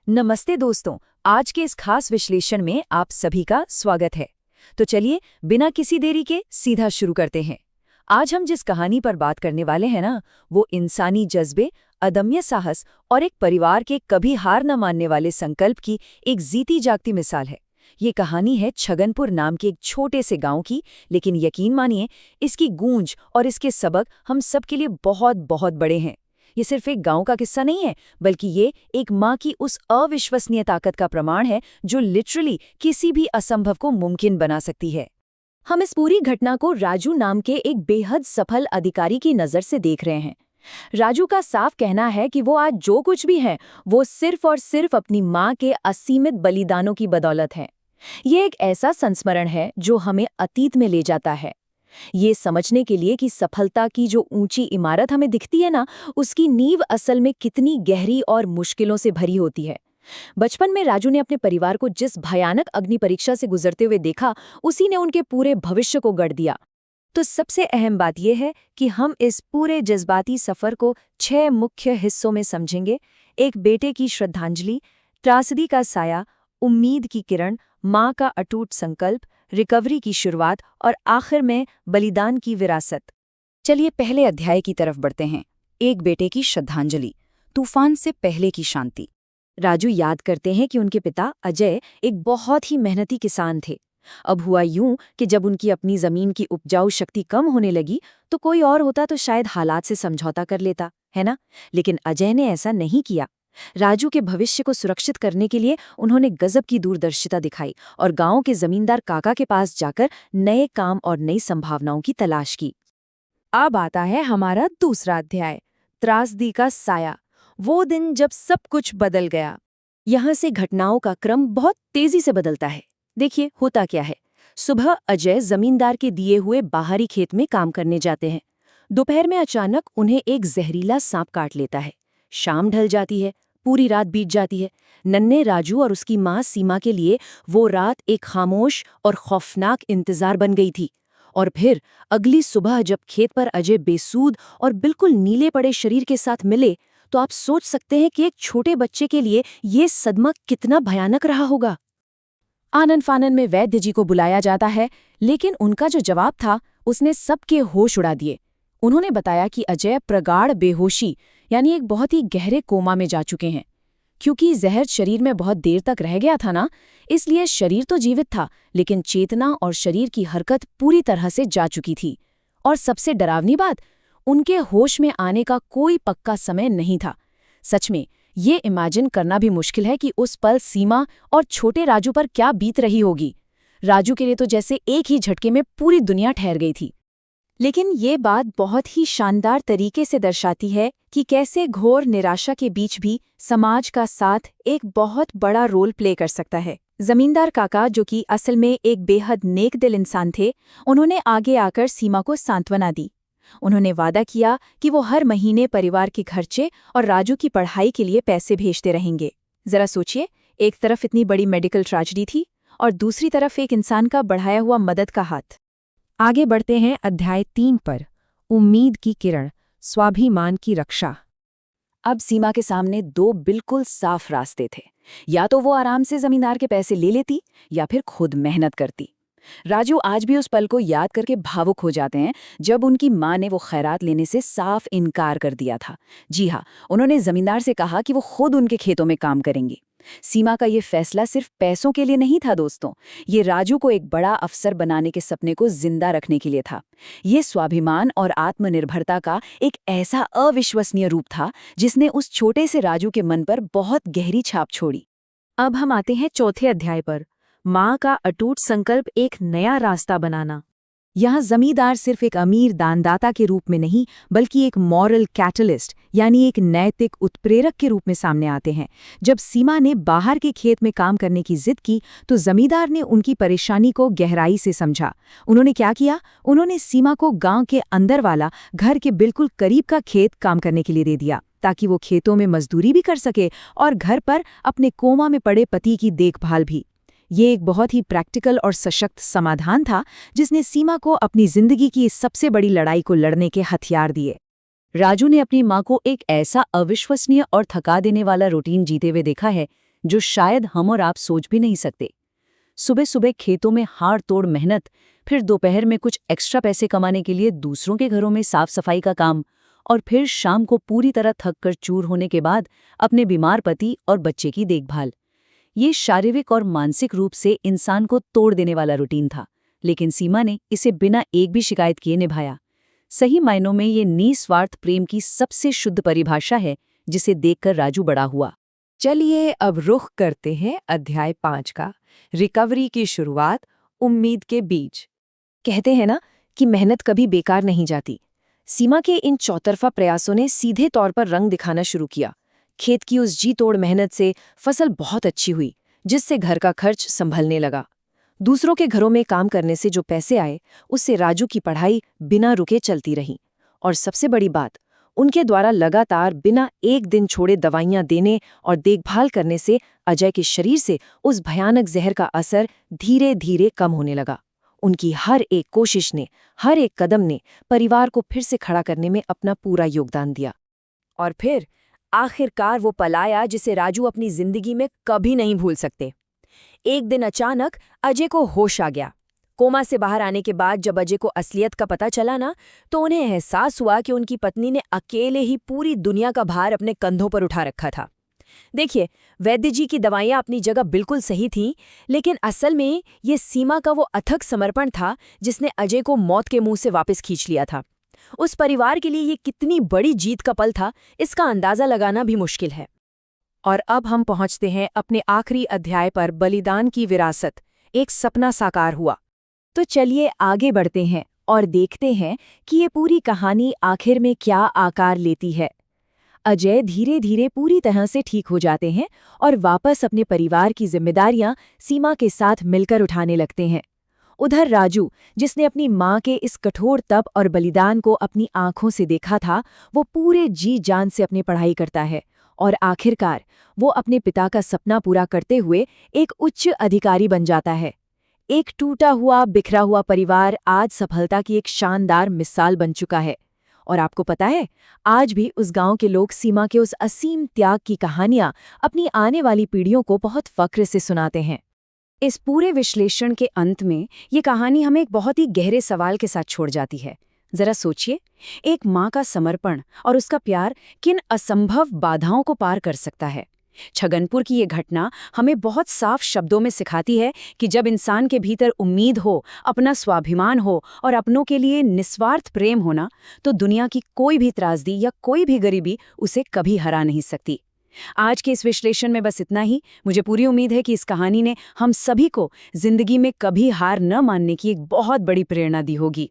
नमस्ते दोस्तों, आज के इस खास विश्लेषण में आप सभी का स्वागत है। तो चलिए बिना किसी देरी के सीधा शुरू करते हैं। आज हम जिस कहानी पर बात करने वाले हैं ना, वो इंसानी जज्बे, अदम्य साहस और एक परिवार के कभी हार न मानने वाले संकल्प की एक जीती जागती मिसाल है। ये कहानी है छगनपुर नाम के एक छोटे से गांव की, लेकिन यकीन मानिए इसकी गूंज और इसके सबक हम सबके लिए बहुत बहुत बड़े हैं। ये सिर्फ एक गांव का किस्सा नहीं है, बल्कि ये एक माँ की उस अविश्वसनीय ताकत का प्रमाण है जो लिटरली किसी भी असंभव को मुमकिन बना सकती है। हम इस पूरी घटना को राजू नाम के एक बेहद सफल अधिकारी की नज़र से देख रहे हैं। राजू का साफ कहना है कि वो आज जो कुछ भी है, वो सिर्फ और सिर्फ अपनी माँ के असीमित बलिदानों की बदौलत है। ये एक ऐसा संस्मरण है जो हमें अतीत में ले जाता है, ये समझने के लिए कि सफलता की जो ऊंची इमारत हमें दिखती है ना, उसकी नींव असल में कितनी गहरी और मुश्किलों से भरी होती है। बचपन में राजू ने अपने परिवार को जिस भयानक अग्नि परीक्षा से गुजरते हुए देखा, उसी ने उनके पूरे भविष्य को गढ़ दिया। तो सबसे अहम बात यह है कि हम इस पूरे जज्बाती सफर को 6 मुख्य हिस्सों में समझेंगे। एक बेटे की श्रद्धांजलि, त्रासदी का साया, उम्मीद की किरण, माँ का अटूट संकल्प, रिकवरी की शुरुआत और आखिर में बलिदान की विरासत। चलिए पहले अध्याय की तरफ बढ़ते हैं। एक बेटे की श्रद्धांजलि, तूफान से पहले की शांति। राजू याद करते हैं कि उनके पिता अजय एक बहुत ही मेहनती किसान थे। अब हुआ यूं कि जब उनकी अपनी जमीन की उपजाऊ शक्ति कम होने लगी तो कोई और होता तो शायद हालात से समझौता कर लेता, है ना? लेकिन अजय ने ऐसा नहीं किया। राजू के भविष्य को सुरक्षित करने के लिए उन्होंने गजब की दूरदर्शिता दिखाई और गांव के जमींदार काका के पास जाकर नए काम और नई संभावनाओं की तलाश की। अब आता है हमारा दूसरा अध्याय, त्रासदी का साया, वो दिन जब सब कुछ बदल गया। यहाँ से घटनाओं का क्रम बहुत तेजी से बदलता है। देखिए होता क्या है। सुबह अजय जमींदार के दिए हुए बाहरी खेत में काम करने जाते हैं। दोपहर में अचानक उन्हें एक जहरीला सांप काट लेता है। शाम ढल जाती है, पूरी रात बीत जाती है। नन्हे राजू और उसकी माँ सीमा के लिए वो रात एक खामोश और खौफनाक इंतजार बन गई थी। और फिर अगली सुबह जब खेत पर अजय बेसूद और बिल्कुल नीले पड़े शरीर के साथ मिले, तो आप सोच सकते हैं कि एक छोटे बच्चे के लिए ये सदमा कितना भयानक रहा होगा। आनन फानन में वैद्य जी को बुलाया जाता है, लेकिन उनका जो जवाब था उसने सबके होश उड़ा दिए। उन्होंने बताया कि अजय प्रगाढ़ बेहोशी यानी एक बहुत ही गहरे कोमा में जा चुके हैं। क्योंकि जहर शरीर में बहुत देर तक रह गया था ना, इसलिए शरीर तो जीवित था, लेकिन चेतना और शरीर की हरकत पूरी तरह से जा चुकी थी। और सबसे डरावनी बात, उनके होश में आने का कोई पक्का समय नहीं था। सच में ये इमेजिन करना भी मुश्किल है कि उस पल सीमा और छोटे राजू पर क्या बीत रही होगी। राजू के लिए तो जैसे एक ही झटके में पूरी दुनिया ठहर गई थी। लेकिन ये बात बहुत ही शानदार तरीके से दर्शाती है कि कैसे घोर निराशा के बीच भी समाज का साथ एक बहुत बड़ा रोल प्ले कर सकता है। जमींदार काका, जो कि असल में एक बेहद नेक दिल इंसान थे, उन्होंने आगे आकर सीमा को सांत्वना दी। उन्होंने वादा किया कि वो हर महीने परिवार के खर्चे और राजू की पढ़ाई के लिए पैसे भेजते रहेंगे। जरा सोचिए, एक तरफ इतनी बड़ी मेडिकल ट्रेजेडी थी और दूसरी तरफ एक इंसान का बढ़ाया हुआ मदद का हाथ। आगे बढ़ते हैं अध्याय 3 पर, उम्मीद की किरण, स्वाभिमान की रक्षा। अब सीमा के सामने 2 बिल्कुल साफ रास्ते थे। या तो वो आराम से जमींदार के पैसे ले लेती या फिर खुद मेहनत करती। राजू आज भी उस पल को याद करके भावुक हो जाते हैं जब उनकी माँ ने वो खैरात लेने से साफ इनकार कर दिया था। जी हाँ, उन्होंने जमींदार से कहा कि वो खुद उनके खेतों में काम करेंगे। सीमा का ये फैसला सिर्फ पैसों के लिए नहीं था दोस्तों, ये राजू को एक बड़ा अफसर बनाने के सपने को जिंदा रखने के लिए था। ये स्वाभिमान और आत्मनिर्भरता का एक ऐसा अविश्वसनीय रूप था जिसने उस छोटे से राजू के मन पर बहुत गहरी छाप छोड़ी। अब हम आते हैं चौथे अध्याय पर, माँ का अटूट संकल्प, एक नया रास्ता बनाना। यहाँ जमींदार सिर्फ एक अमीर दानदाता के रूप में नहीं, बल्कि एक मॉरल कैटलिस्ट यानी एक नैतिक उत्प्रेरक के रूप में सामने आते हैं। जब सीमा ने बाहर के खेत में काम करने की जिद की, तो जमींदार ने उनकी परेशानी को गहराई से समझा। उन्होंने क्या किया? उन्होंने सीमा को गांव के अंदर वाला, घर के बिल्कुल करीब का खेत काम करने के लिए दे दिया, ताकि वो खेतों में मजदूरी भी कर सके और घर पर अपने कोमा में पड़े पति की देखभाल भी। ये एक बहुत ही प्रैक्टिकल और सशक्त समाधान था जिसने सीमा को अपनी जिंदगी की सबसे बड़ी लड़ाई को लड़ने के हथियार दिए। राजू ने अपनी माँ को एक ऐसा अविश्वसनीय और थका देने वाला रूटीन जीते हुए देखा है जो शायद हम और आप सोच भी नहीं सकते। सुबह सुबह खेतों में हाड़ तोड़ मेहनत, फिर दोपहर में कुछ एक्स्ट्रा पैसे कमाने के लिए दूसरों के घरों में साफ सफाई का काम, और फिर शाम को पूरी तरह थक कर चूर होने के बाद अपने बीमार पति और बच्चे की देखभाल। ये शारीरिक और मानसिक रूप से इंसान को तोड़ देने वाला रूटीन था, लेकिन सीमा ने इसे बिना एक भी शिकायत किए निभाया। सही मायनों में ये निस्वार्थ प्रेम की सबसे शुद्ध परिभाषा है, जिसे देखकर राजू बड़ा हुआ। चलिए अब रुख करते हैं अध्याय 5 का, रिकवरी की शुरुआत, उम्मीद के बीज। कहते हैं ना कि मेहनत कभी बेकार नहीं जाती। सीमा के इन चौतरफा प्रयासों ने सीधे तौर पर रंग दिखाना शुरू किया। खेत की उस जी तोड़ मेहनत से फसल बहुत अच्छी हुई, जिससे घर का खर्च संभलने लगा। दूसरों के घरों में काम करने से जो पैसे आए, उससे राजू की पढ़ाई बिना रुके चलती रही। और सबसे बड़ी बात, उनके द्वारा लगातार बिना एक दिन छोड़े दवाइयां देने और देखभाल करने से अजय के शरीर से उस भयानक जहर का असर धीरे धीरे कम होने लगा। उनकी हर एक कोशिश ने, हर एक कदम ने परिवार को फिर से खड़ा करने में अपना पूरा योगदान दिया। और फिर आखिरकार वो पल आया जिसे राजू अपनी जिंदगी में कभी नहीं भूल सकते। एक दिन अचानक अजय को होश आ गया। कोमा से बाहर आने के बाद जब अजय को असलियत का पता चला ना, तो उन्हें एहसास हुआ कि उनकी पत्नी ने अकेले ही पूरी दुनिया का भार अपने कंधों पर उठा रखा था। देखिए, वैद्य जी की दवाइयां अपनी जगह बिल्कुल सही थीं, लेकिन असल में ये सीमा का वो अथक समर्पण था जिसने अजय को मौत के मुंह से वापस खींच लिया था। उस परिवार के लिए ये कितनी बड़ी जीत का पल था, इसका अंदाजा लगाना भी मुश्किल है। और अब हम पहुंचते हैं अपने आखिरी अध्याय पर, बलिदान की विरासत। एक सपना साकार हुआ। तो चलिए आगे बढ़ते हैं और देखते हैं कि ये पूरी कहानी आखिर में क्या आकार लेती है। अजय धीरे धीरे पूरी तरह से ठीक हो जाते हैं और वापस अपने परिवार की जिम्मेदारियां सीमा के साथ मिलकर उठाने लगते हैं। उधर राजू, जिसने अपनी मां के इस कठोर तप और बलिदान को अपनी आंखों से देखा था, वो पूरे जी जान से अपनी पढ़ाई करता है और आखिरकार वो अपने पिता का सपना पूरा करते हुए एक उच्च अधिकारी बन जाता है। एक टूटा हुआ बिखरा हुआ परिवार आज सफलता की एक शानदार मिसाल बन चुका है। और आपको पता है, आज भी उस गांव के लोग सीमा के उस असीम त्याग की कहानियां अपनी आने वाली पीढ़ियों को बहुत फक्र से सुनाते हैं। इस पूरे विश्लेषण के अंत में ये कहानी हमें एक बहुत ही गहरे सवाल के साथ छोड़ जाती है। जरा सोचिए, एक माँ का समर्पण और उसका प्यार किन असंभव बाधाओं को पार कर सकता है। छगनपुर की ये घटना हमें बहुत साफ शब्दों में सिखाती है कि जब इंसान के भीतर उम्मीद हो, अपना स्वाभिमान हो और अपनों के लिए निस्वार्थ प्रेम होना, तो दुनिया की कोई भी त्रासदी या कोई भी गरीबी उसे कभी हरा नहीं सकती। आज के इस विश्लेषण में बस इतना ही। मुझे पूरी उम्मीद है कि इस कहानी ने हम सभी को जिंदगी में कभी हार न मानने की एक बहुत बड़ी प्रेरणा दी होगी।